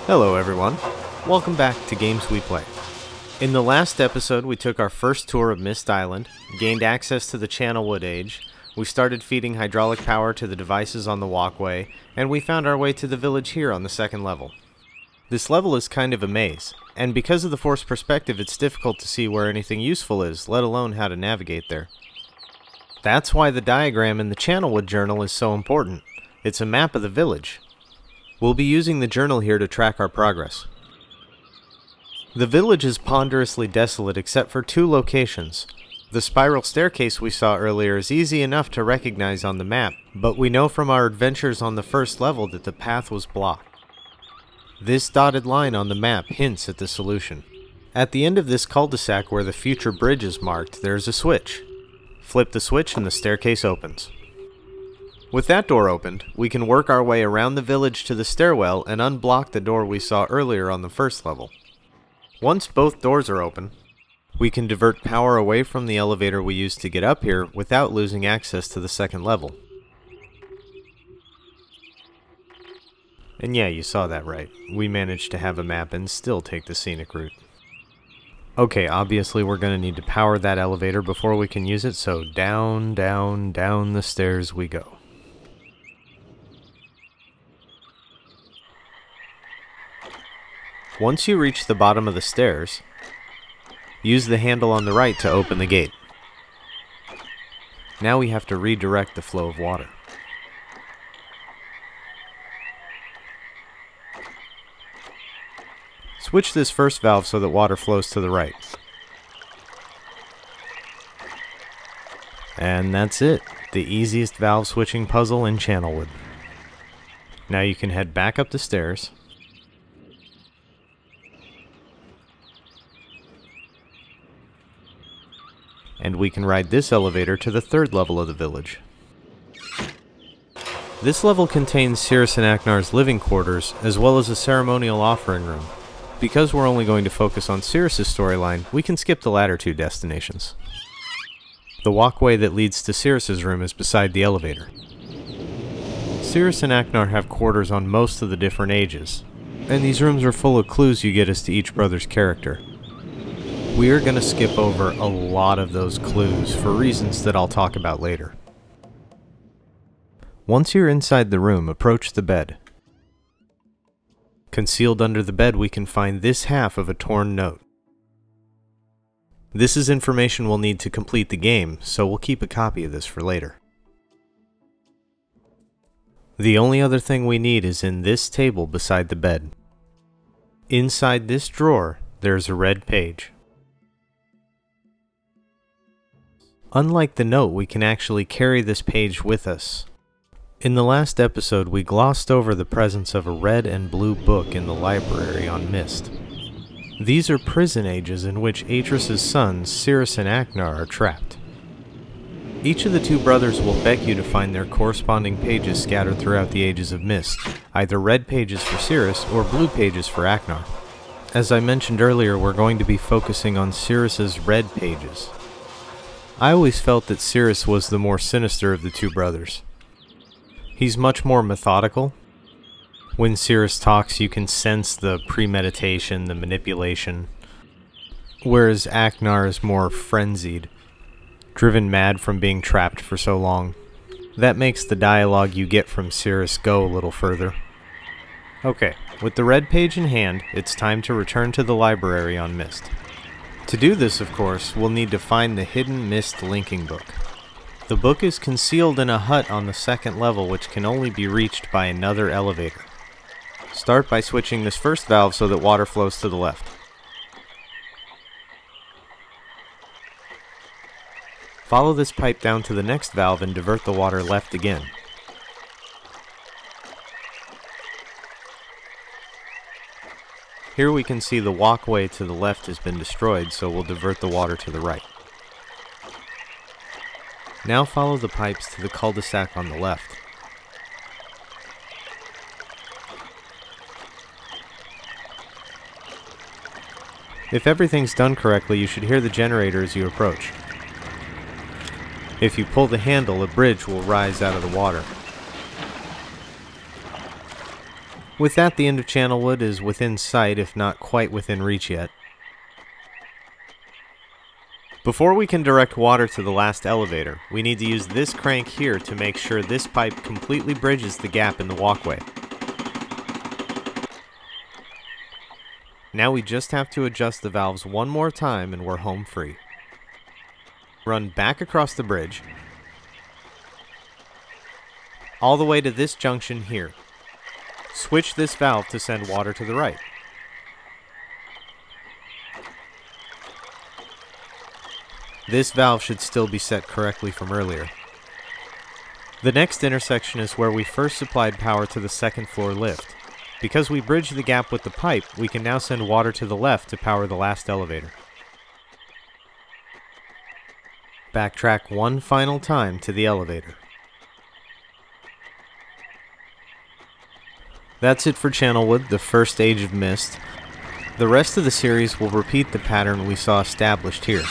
Hello everyone, welcome back to Games We Play. In the last episode we took our first tour of Myst Island, gained access to the Channelwood Age, we started feeding hydraulic power to the devices on the walkway, and we found our way to the village here on the second level. This level is kind of a maze, and because of the forced perspective it's difficult to see where anything useful is, let alone how to navigate there. That's why the diagram in the Channelwood journal is so important. It's a map of the village. We'll be using the journal here to track our progress. The village is ponderously desolate except for two locations. The spiral staircase we saw earlier is easy enough to recognize on the map, but we know from our adventures on the first level that the path was blocked. This dotted line on the map hints at the solution. At the end of this cul-de-sac where the future bridge is marked, there's a switch. Flip the switch and the staircase opens. With that door opened, we can work our way around the village to the stairwell and unblock the door we saw earlier on the first level. Once both doors are open, we can divert power away from the elevator we used to get up here without losing access to the second level. And yeah, you saw that right. We managed to have a map and still take the scenic route. Okay, obviously we're going to need to power that elevator before we can use it, so down, down, down the stairs we go. Once you reach the bottom of the stairs, use the handle on the right to open the gate. Now we have to redirect the flow of water. Switch this first valve so that water flows to the right. And that's it. The easiest valve switching puzzle in Channelwood. Now you can head back up the stairs. And we can ride this elevator to the third level of the village. This level contains Cirrus and Aknar's living quarters, as well as a ceremonial offering room. Because we're only going to focus on Cirrus's storyline, we can skip the latter two destinations. The walkway that leads to Cirrus's room is beside the elevator. Cirrus and Aknar have quarters on most of the different ages, and these rooms are full of clues you get as to each brother's character. We are going to skip over a lot of those clues for reasons that I'll talk about later. Once you're inside the room, approach the bed. Concealed under the bed we can find this half of a torn note. This is information we'll need to complete the game, so we'll keep a copy of this for later. The only other thing we need is in this table beside the bed. Inside this drawer, there's a red page. Unlike the note, we can actually carry this page with us. In the last episode, we glossed over the presence of a red and blue book in the library on Myst. These are prison ages in which Atris's sons, Cirrus and Aknar, are trapped. Each of the two brothers will beg you to find their corresponding pages scattered throughout the ages of Myst, either red pages for Cirrus or blue pages for Aknar. As I mentioned earlier, we're going to be focusing on Cirrus's red pages. I always felt that Cirrus was the more sinister of the two brothers. He's much more methodical. When Cirrus talks, you can sense the premeditation, the manipulation, whereas Aknar is more frenzied, driven mad from being trapped for so long. That makes the dialogue you get from Cirrus go a little further. Okay, with the red page in hand, it's time to return to the library on Myst. To do this, of course, we'll need to find the hidden Myst linking book. The book is concealed in a hut on the second level which can only be reached by another elevator. Start by switching this first valve so that water flows to the left. Follow this pipe down to the next valve and divert the water left again. Here we can see the walkway to the left has been destroyed, so we'll divert the water to the right. Now follow the pipes to the cul-de-sac on the left. If everything's done correctly, you should hear the generator as you approach. If you pull the handle, a bridge will rise out of the water. With that, the end of Channelwood is within sight, if not quite within reach yet. Before we can direct water to the last elevator, we need to use this crank here to make sure this pipe completely bridges the gap in the walkway. Now we just have to adjust the valves one more time and we're home free. Run back across the bridge, all the way to this junction here. Switch this valve to send water to the right. This valve should still be set correctly from earlier. The next intersection is where we first supplied power to the second floor lift. Because we bridged the gap with the pipe, we can now send water to the left to power the last elevator. Backtrack one final time to the elevator. That's it for Channelwood, the first age of Myst. The rest of the series will repeat the pattern we saw established here.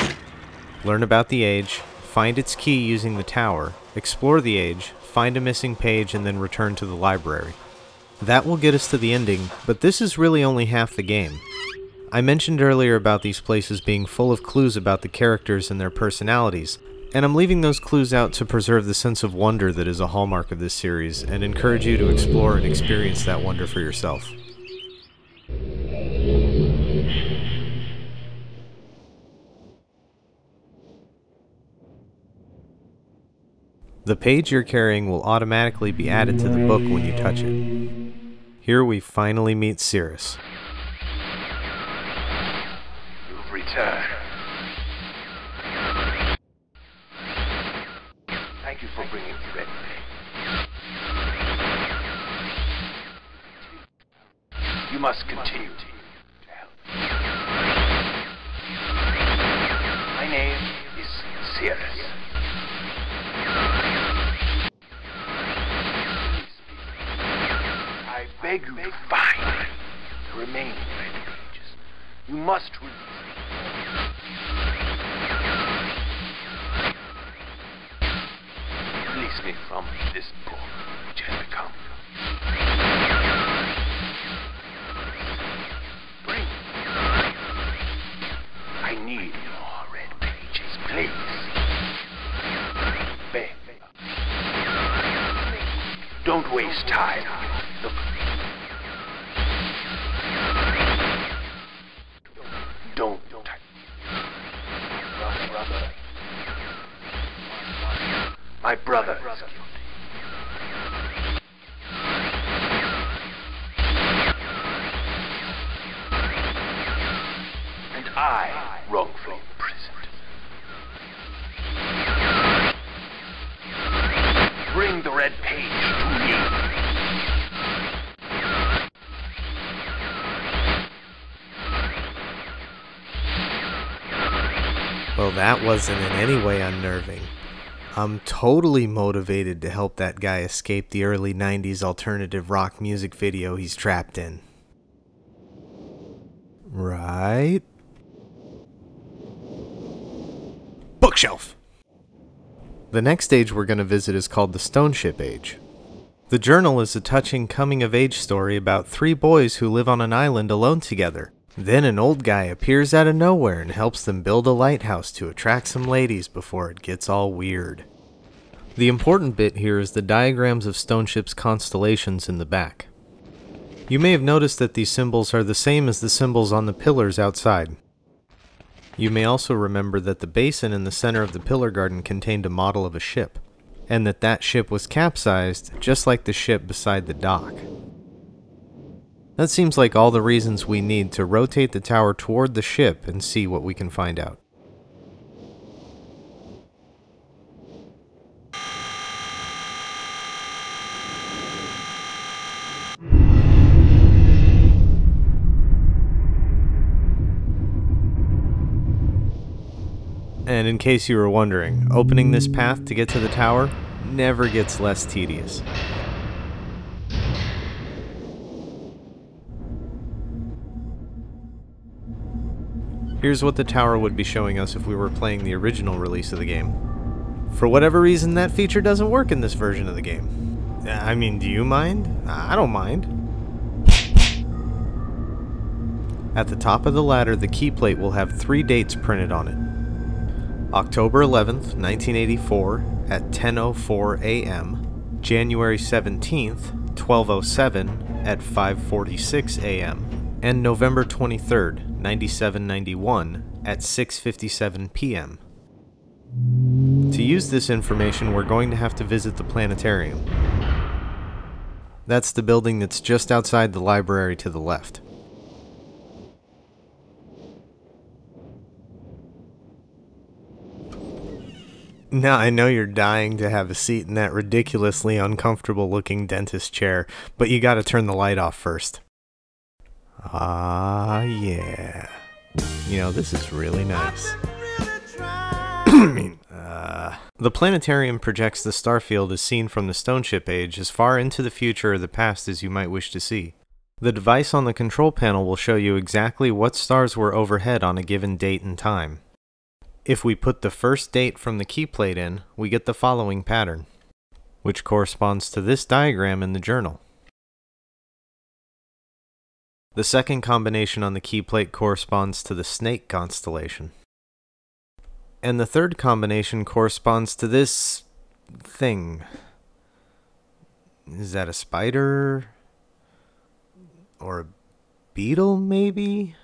Learn about the age, find its key using the tower, explore the age, find a missing page, and then return to the library. That will get us to the ending, but this is really only half the game. I mentioned earlier about these places being full of clues about the characters and their personalities, and I'm leaving those clues out to preserve the sense of wonder that is a hallmark of this series, and encourage you to explore and experience that wonder for yourself. The page you're carrying will automatically be added to the book when you touch it. Here we finally meet Cirrus. You've returned. Thank you for bringing the red thing. You must continue to help. My name is Cirrus. I beg you to find the remaining red pages. You must release me from this book which has become. Bring. I need more red pages, please. Beg. Don't waste time. Look. Don't. Brother. My brother is guilty. And I wrongfully imprisoned. Bring the red page to me. Well, that wasn't in any way unnerving. I'm totally motivated to help that guy escape the early 90s alternative rock music video he's trapped in. Right? Bookshelf! The next age we're going to visit is called the Stoneship Age. The journal is a touching coming-of-age story about 3 boys who live on an island alone together. Then an old guy appears out of nowhere and helps them build a lighthouse to attract some ladies before it gets all weird. The important bit here is the diagrams of Stoneship's constellations in the back. You may have noticed that these symbols are the same as the symbols on the pillars outside. You may also remember that the basin in the center of the pillar garden contained a model of a ship, and that ship was capsized just like the ship beside the dock. That seems like all the reasons we need to rotate the tower toward the ship and see what we can find out. And in case you were wondering, opening this path to get to the tower never gets less tedious. Here's what the tower would be showing us if we were playing the original release of the game. For whatever reason, that feature doesn't work in this version of the game. I mean, do you mind? I don't mind. At the top of the ladder, the key plate will have 3 dates printed on it. October 11th, 1984 at 10:04 a.m., January 17th, 12:07 at 5:46 a.m., and November 23rd, 9791 at 6:57 p.m. To use this information, we're going to have to visit the planetarium. That's the building that's just outside the library to the left. Now, I know you're dying to have a seat in that ridiculously uncomfortable looking dentist chair, but you gotta turn the light off first. Ah, yeah. You know, this is really nice. The planetarium projects the starfield as seen from the Stoneship Age as far into the future or the past as you might wish to see. The device on the control panel will show you exactly what stars were overhead on a given date and time. If we put the first date from the key plate in, we get the following pattern, which corresponds to this diagram in the journal. The second combination on the key plate corresponds to the Snake constellation. And the third combination corresponds to this thing. Is that a spider? Or a beetle, maybe?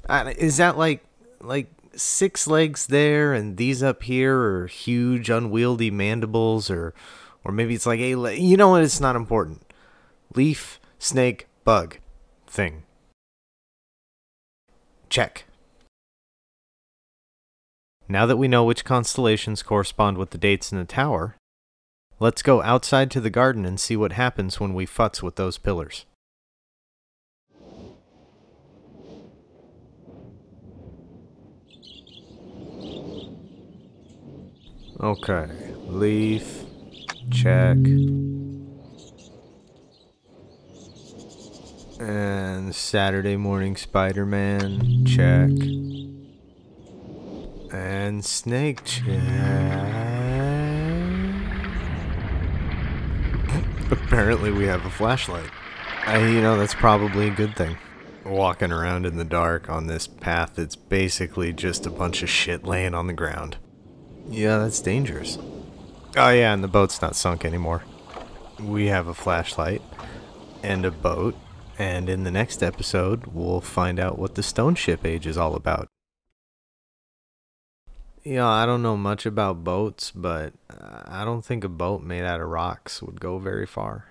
Is that like 6 legs there, and these up here are huge, unwieldy mandibles, or maybe it's like you know what? It's not important. Leaf, snake, bug, thing. Check. Now that we know which constellations correspond with the dates in the tower, let's go outside to the garden and see what happens when we futz with those pillars. Okay, leaf, check. And Saturday morning Spider-Man, check. And snake, check. Apparently we have a flashlight. That's probably a good thing. Walking around in the dark on this path that's basically just a bunch of shit laying on the ground. Yeah, that's dangerous. Oh yeah, and the boat's not sunk anymore. We have a flashlight and a boat, and in the next episode, we'll find out what the Stoneship Age is all about. Yeah, I don't know much about boats, but I don't think a boat made out of rocks would go very far.